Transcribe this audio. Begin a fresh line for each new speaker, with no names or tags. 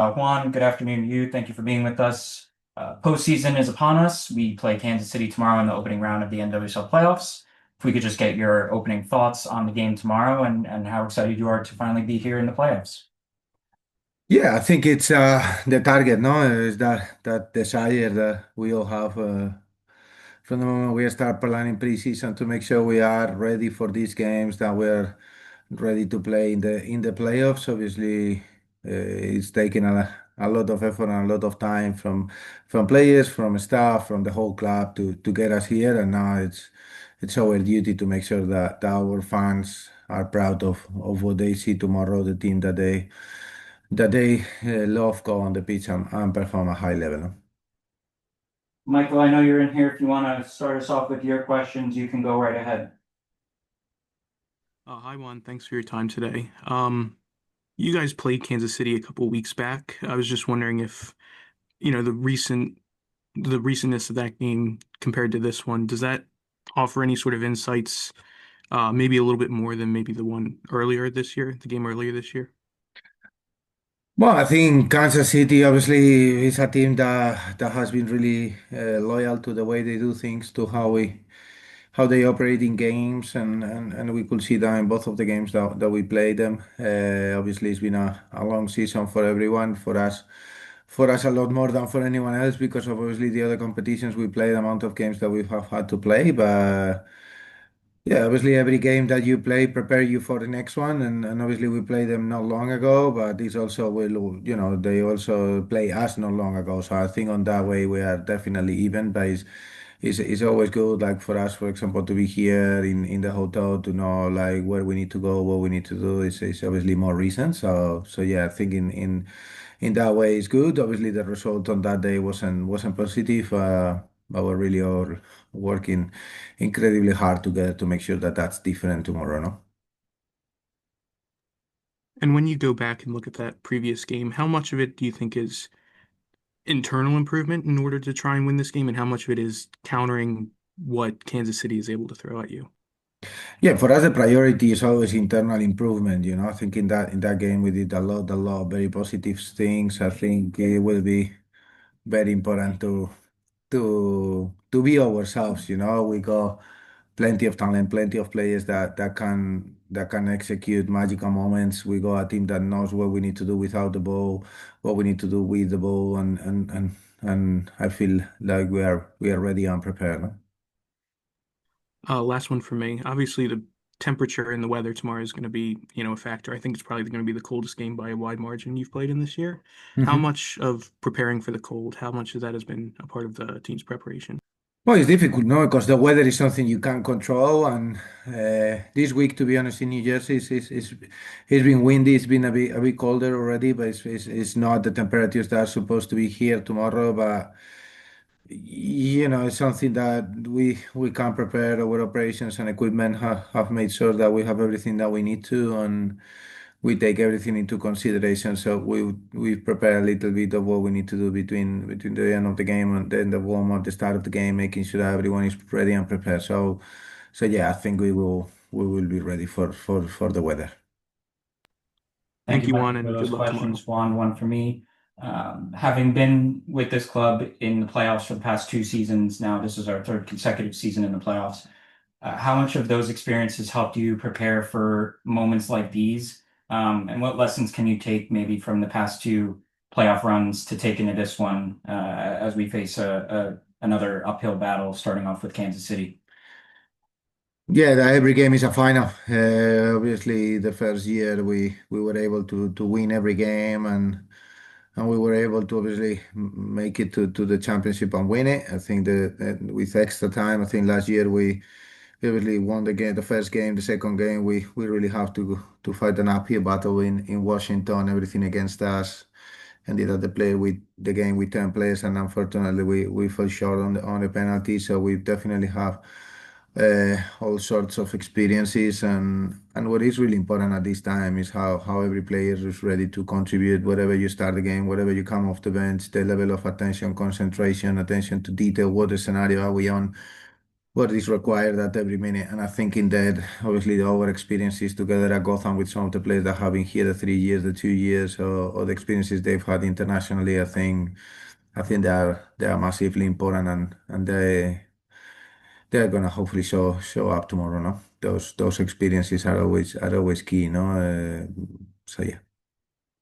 Juan, good afternoon to you. Thank you for being with us. Postseason is upon us. We play Kansas City tomorrow in the opening round of the NWSL playoffs. If we could just get your opening thoughts on the game tomorrow and how excited you are to finally be here in the playoffs.
Yeah, I think it's the target, no? Is that desire that we all have from the moment we start planning preseason to make sure we are ready for these games, that we're ready to play in the playoffs. Obviously, it's taken a lot of effort and a lot of time from players, from staff, from the whole club to get us here, and now it's our duty to make sure that our fans are proud of what they see tomorrow, the team that they love go on the pitch and perform a high level. No?
Michael, I know you're in here. If you want to start us off with your questions, you can go right ahead.
Hi, Juan. Thanks for your time today. You guys played Kansas City a couple weeks back. I was just wondering if, the recentness of that game compared to this one, does that offer any sort of insights, maybe a little bit more than maybe the one earlier this year, the game earlier this year?
Well, I think Kansas City obviously is a team that has been really loyal to the way they do things, to how they operate in games, and we could see that in both of the games that we played them. Obviously, it's been a long season for everyone, for us a lot more than for anyone else because of obviously the other competitions we play, the amount of games that we have had to play. But yeah, obviously every game that you play prepare you for the next one, and obviously we played them not long ago, but it's also they also play us not long ago. So I think on that way we are definitely even, but it's always good like for us, for example, to be here in the hotel to know like where we need to go, what we need to do. It's obviously more recent. So yeah, I think in that way it's good. Obviously the result on that day wasn't positive, but we're really all working incredibly hard to make sure that that's different tomorrow, no?
And when you go back and look at that previous game, how much of it do you think is internal improvement in order to try and win this game, and how much of it is countering what Kansas City is able to throw at you?
Yeah, for us the priority is always internal improvement. I think in that game we did a lot of very positive things. I think it will be very important to be ourselves. We got plenty of talent, plenty of players that can execute magical moments. We got a team that knows what we need to do without the ball, what we need to do with the ball, and I feel like we are ready and prepared. No?
Last one for me. Obviously, the temperature and the weather tomorrow is going to be, a factor. I think it's probably going to be the coldest game by a wide margin you've played in this year. How
Mhm.
much of preparing for the cold, how much of that has been a part of the team's preparation?
Well, it's difficult, no, because the weather is something you can't control, and this week, to be honest, in New Jersey, it's been windy. It's been a bit colder already, but it's not the temperatures that are supposed to be here tomorrow. But it's something that we can prepare. Our operations and equipment have made sure that we have everything that we need to, and we take everything into consideration. So we prepare a little bit of what we need to do between the end of the game and then the warm up, the start of the game, making sure that everyone is ready and prepared. So yeah, I think we will be ready for the weather.
Thank
Thank
you,
you,
Michael,
Juan,
for
and
those
good luck tomorrow.
questions. One for me. Having been with this club in the playoffs for the past two seasons now, this is our third consecutive season in the playoffs. How much of those experiences helped you prepare for moments like these? And what lessons can you take maybe from the past two playoff runs to take into this one as we face another uphill battle starting off with Kansas City?
Yeah, every game is a final. Obviously, the first year we were able to win every game, and we were able to obviously make it to the championship and win it. I think that with extra time, I think last year we obviously won the game, the first game, the second game. We really have to fight an uphill battle in Washington, everything against us. Ended up the game with 10 players, and unfortunately we fell short on the penalty. So we definitely have all sorts of experiences, and what is really important at this time is how every player is ready to contribute, wherever you start the game, wherever you come off the bench, the level of attention, concentration, attention to detail, what the scenario are we on. what is required at every minute. And I think in that, obviously, our experiences together at Gotham with some of the players that have been here the 3 years, the 2 years, or the experiences they've had internationally, I think they are massively important, and they're gonna hopefully show up tomorrow. No, those experiences are always key. No, so yeah.